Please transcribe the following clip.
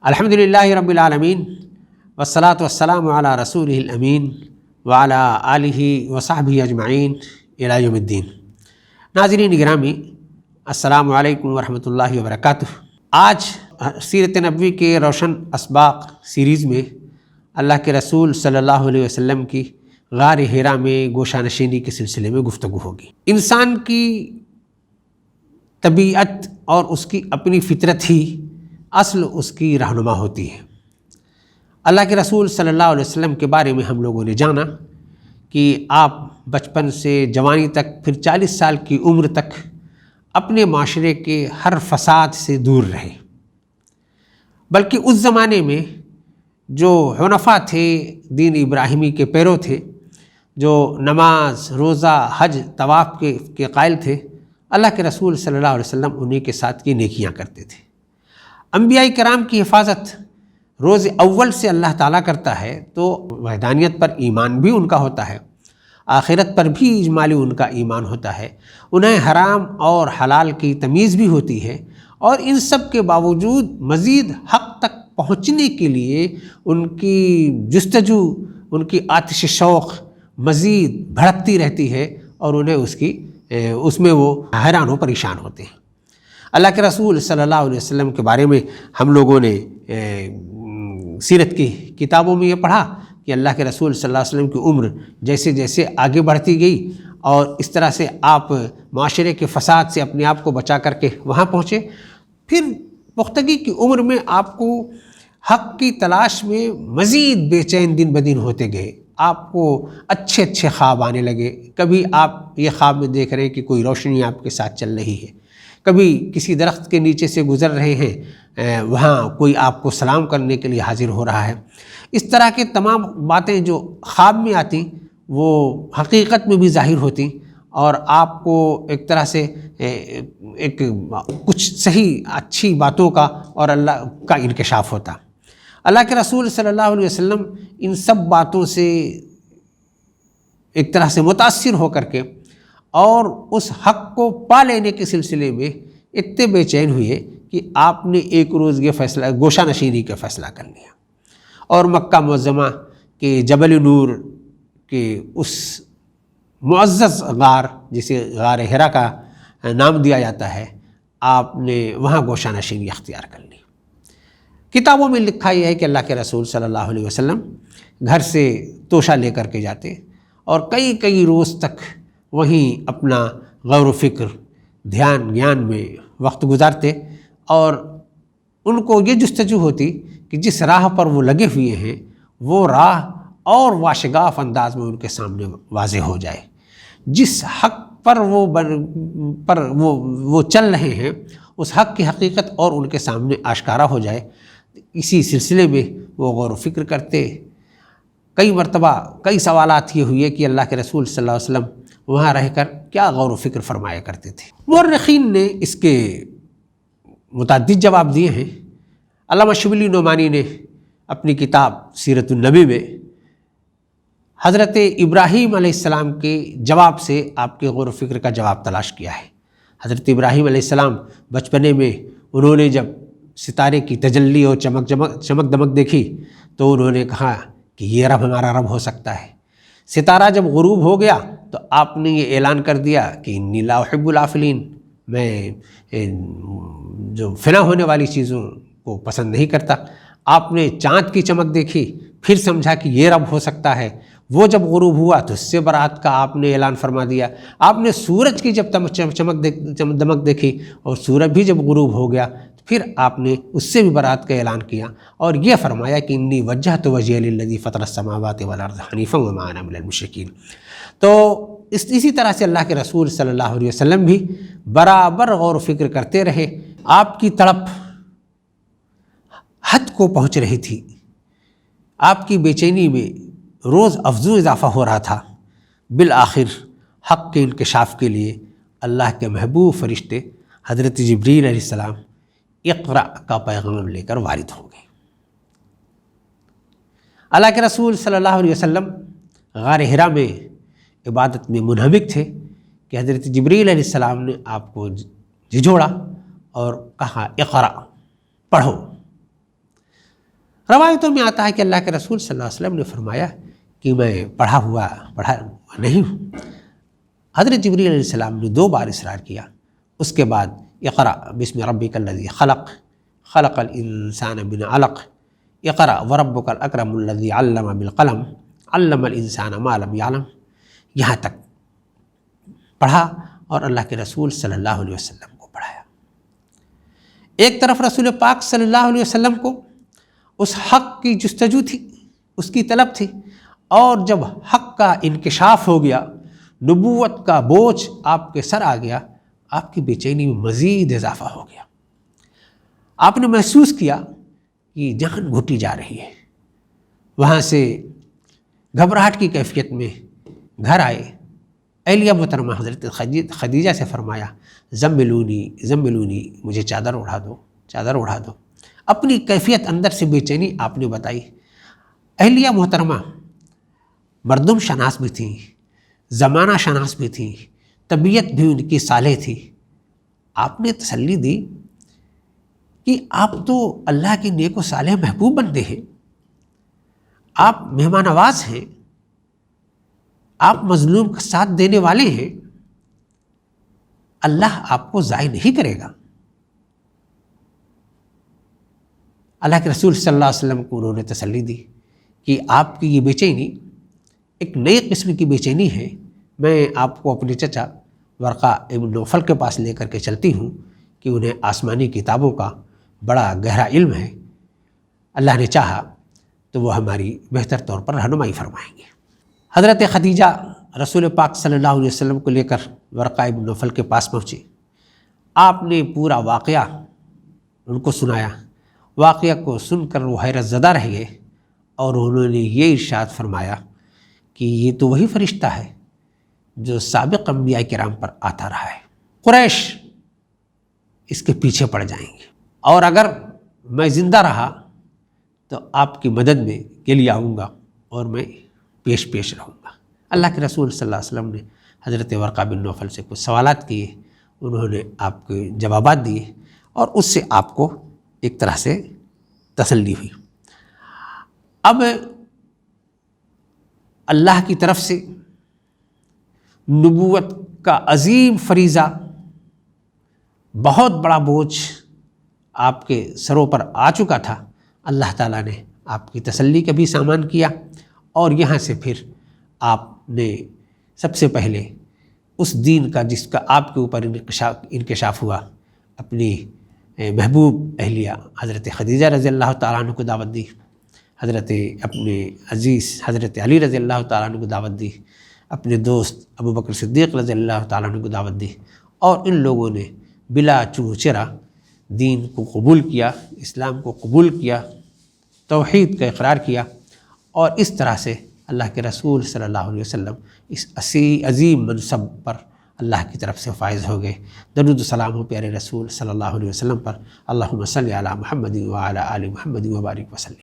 الحمدللہ رب العالمین والصلاة والسلام علی رسولہ الامین وعلی آلہ وصحبہ اجمعین الی یوم الدین۔ ناظرین گرامی، السلام علیکم ورحمۃ اللہ وبرکاتہ۔ آج سیرت نبوی کے روشن اسباق سیریز میں اللہ کے رسول صلی اللہ علیہ وسلم کی غار حرا میں گوشہ نشینی کے سلسلے میں گفتگو ہوگی۔ انسان کی طبیعت اور اس کی اپنی فطرت ہی اصل اس کی رہنما ہوتی ہے۔ اللہ کے رسول صلی اللہ علیہ وسلم کے بارے میں ہم لوگوں نے جانا کہ آپ بچپن سے جوانی تک پھر 40 سال کی عمر تک اپنے معاشرے کے ہر فساد سے دور رہے، بلکہ اس زمانے میں جو حنفاء تھے، دین ابراہیمی کے پیرو تھے، جو نماز، روزہ، حج، طواف کے قائل تھے، اللہ کے رسول صلی اللہ علیہ وسلم انہیں کے ساتھ کی نیکیاں کرتے تھے۔ انبیاء کرام کی حفاظت روز اول سے اللہ تعالیٰ کرتا ہے، تو وحدانیت پر ایمان بھی ان کا ہوتا ہے، آخرت پر بھی اجمالی ان کا ایمان ہوتا ہے، انہیں حرام اور حلال کی تمیز بھی ہوتی ہے، اور ان سب کے باوجود مزید حق تک پہنچنے کے لیے ان کی جستجو، ان کی آتش شوق مزید بھڑکتی رہتی ہے، اور انہیں اس میں وہ حیران و پریشان ہوتے ہیں۔ اللہ کے رسول صلی اللہ علیہ وسلم کے بارے میں ہم لوگوں نے سیرت کی کتابوں میں یہ پڑھا کہ اللہ کے رسول صلی اللہ علیہ وسلم کی عمر جیسے جیسے آگے بڑھتی گئی، اور اس طرح سے آپ معاشرے کے فساد سے اپنے آپ کو بچا کر کے وہاں پہنچے، پھر پختگی کی عمر میں آپ کو حق کی تلاش میں مزید بے چین دن بدن ہوتے گئے، آپ کو اچھے اچھے خواب آنے لگے۔ کبھی آپ یہ خواب میں دیکھ رہے ہیں کہ کوئی روشنی آپ کے ساتھ چل رہی ہے، کبھی کسی درخت کے نیچے سے گزر رہے ہیں، وہاں کوئی آپ کو سلام کرنے کے لیے حاضر ہو رہا ہے۔ اس طرح کے تمام باتیں جو خواب میں آتی وہ حقیقت میں بھی ظاہر ہوتی، اور آپ کو ایک طرح سے ایک کچھ صحیح اچھی باتوں کا اور اللہ کا انکشاف ہوتا۔ اللہ کے رسول صلی اللہ علیہ وسلم ان سب باتوں سے ایک طرح سے متاثر ہو کر کے اور اس حق کو پا لینے کے سلسلے میں اتنے بے چین ہوئے کہ آپ نے ایک روز یہ فیصلہ گوشہ نشینی کا فیصلہ کر لیا، اور مکہ معظمہ کے جبل نور کے اس معزز غار، جسے غار حرا کا نام دیا جاتا ہے، آپ نے وہاں گوشہ نشینی اختیار کر لی۔ کتابوں میں لکھا یہ ہے کہ اللہ کے رسول صلی اللہ علیہ وسلم گھر سے توشہ لے کر کے جاتے، اور کئی کئی روز تک وہیں اپنا غور و فکر، دھیان گیان میں وقت گزارتے، اور ان کو یہ جستجو ہوتی کہ جس راہ پر وہ لگے ہوئے ہیں وہ راہ اور واشگاف انداز میں ان کے سامنے واضح ہو جائے، جس حق پر وہ چل رہے ہیں اس حق کی حقیقت اور ان کے سامنے آشکارا ہو جائے۔ اسی سلسلے میں وہ غور و فکر کرتے۔ کئی مرتبہ کئی سوالات یہ ہوئے کہ اللہ کے رسول صلی اللہ علیہ وسلم وہاں رہ کر کیا غور و فکر فرمایا کرتے تھے۔ مورخین نے اس کے متعدد جواب دیے ہیں۔ علامہ شبلی نعمانی نے اپنی کتاب سیرت النبی میں حضرت ابراہیم علیہ السلام کے جواب سے آپ کے غور و فکر کا جواب تلاش کیا ہے۔ حضرت ابراہیم علیہ السلام بچپنے میں انہوں نے جب ستارے کی تجلی اور چمک دمک دیکھی تو انہوں نے کہا کہ یہ رب ہمارا رب ہو سکتا ہے۔ ستارہ جب غروب ہو گیا تو آپ نے یہ اعلان کر دیا کہ انی لا احب الافلین، میں جو فنا ہونے والی چیزوں کو پسند نہیں کرتا۔ آپ نے چاند کی چمک دیکھی، پھر سمجھا کہ یہ رب ہو سکتا ہے، وہ جب غروب ہوا تو اس سے برات کا آپ نے اعلان فرما دیا۔ آپ نے سورج کی جب چمک دمک دیکھی اور سورج بھی جب غروب ہو گیا تو پھر آپ نے اس سے بھی برات کا اعلان کیا، اور یہ فرمایا کہ انی وجہت وجہی للذی فطر السماوات والارض حنیفا وما انا من المشرکین۔ تو اسی طرح سے اللہ کے رسول صلی اللہ علیہ وسلم بھی برابر غور و فکر کرتے رہے۔ آپ کی تڑپ حد کو پہنچ رہی تھی، آپ کی بے چینی میں روز افزوں اضافہ ہو رہا تھا۔ بالآخر حق کے انکشاف کے لیے اللہ کے محبوب فرشتے حضرت جبریل علیہ السلام اقرأ کا پیغام لے کر وارد ہو گئے۔ اللہ کے رسول صلی اللہ علیہ وسلم غار حرا میں عبادت میں منہمک تھے کہ حضرت جبریل علیہ السلام نے آپ کو جھجھوڑا اور کہا اقرأ، پڑھو۔ روایتوں میں آتا ہے کہ اللہ کے رسول صلی اللہ علیہ وسلم نے فرمایا کہ میں پڑھا ہوا نہیں ہوں۔ حضرت جبریل علیہ السلام نے 2 بار اصرار کیا، اس کے بعد اقرأ بسم ربک الذی خلق خلق الانسان من علق اقرأ وربک الاکرم الذی علم بالقلم علم الانسان ما لم یعلم، یہاں تک پڑھا اور اللہ کے رسول صلی اللہ علیہ وسلم کو پڑھایا۔ ایک طرف رسول پاک صلی اللہ علیہ وسلم کو اس حق کی جستجو تھی، اس کی طلب تھی، اور جب حق کا انکشاف ہو گیا، نبوت کا بوجھ آپ کے سر آ گیا، آپ کی بے چینی میں مزید اضافہ ہو گیا۔ آپ نے محسوس کیا کہ جان گھٹی جا رہی ہے۔ وہاں سے گھبراہٹ کی کیفیت میں گھر آئے، اہلیہ محترمہ حضرت خدیجہ سے فرمایا زملونی زملونی، مجھے چادر اڑا دو، چادر اڑا دو۔ اپنی کیفیت اندر سے بے چینی آپ نے بتائی۔ اہلیہ محترمہ مردم شناس بھی تھیں، زمانہ شناس بھی تھیں، طبیعت بھی ان کی صالح تھی۔ آپ نے تسلی دی کہ آپ تو اللہ کے نیک و صالح محبوب بندے ہیں، آپ مہمان نواز ہیں، آپ مظلوم کا ساتھ دینے والے ہیں، اللہ آپ کو ضائع نہیں کرے گا۔ اللہ کے رسول صلی اللہ علیہ وسلم کو انہوں نے تسلی دی کہ آپ کی یہ بے چینی ایک نئی قسم کی بے چینی ہے، میں آپ کو اپنے چچا ورقہ ابن نوفل کے پاس لے کر کے چلتی ہوں کہ انہیں آسمانی کتابوں کا بڑا گہرا علم ہے، اللہ نے چاہا تو وہ ہماری بہتر طور پر رہنمائی فرمائیں گے۔ حضرت خدیجہ رسول پاک صلی اللہ علیہ وسلم کو لے کر ورقہ ابن نوفل کے پاس پہنچے۔ آپ نے پورا واقعہ ان کو سنایا۔ واقعہ کو سن کر وہ حیرت زدہ رہ گئے اور انہوں نے یہ ارشاد فرمایا کہ یہ تو وہی فرشتہ ہے جو سابق انبیاء کرام پر آتا رہا ہے۔ قریش اس کے پیچھے پڑ جائیں گے، اور اگر میں زندہ رہا تو آپ کی مدد میں کے لیے آؤں گا اور میں پیش رہوں گا۔ اللہ کے رسول صلی اللہ علیہ وسلم نے حضرت ورقہ بن نوفل سے کچھ سوالات کیے، انہوں نے آپ کے جوابات دیے اور اس سے آپ کو ایک طرح سے تسلی ہوئی۔ اب اللہ کی طرف سے نبوت کا عظیم فریضہ، بہت بڑا بوجھ آپ کے سروں پر آ چکا تھا۔ اللہ تعالیٰ نے آپ کی تسلی کا بھی سامان کیا، اور یہاں سے پھر آپ نے سب سے پہلے اس دین کا جس کا آپ کے اوپر انکشاف ہوا، اپنی محبوب اہلیہ حضرت خدیجہ رضی اللہ تعالیٰ عنہ کو دعوت دی، حضرت اپنے عزیز حضرت علی رضی اللہ تعالیٰ عنہ کو دعوت دی، اپنے دوست ابو بکر صدیق رضی اللہ تعالیٰ عنہ کو دعوت دی، اور ان لوگوں نے بلا چوہ چرا دین کو قبول کیا، اسلام کو قبول کیا، توحید کا اقرار کیا، اور اس طرح سے اللہ کے رسول صلی اللہ علیہ وسلم اس عظیم منصب پر اللہ کی طرف سے فائز ہو گئے۔ درود و سلام ہو پیارے رسول صلی اللہ علیہ وسلم پر۔ اللہم صلی علی محمد وعلی آل محمد وبارک وسلم۔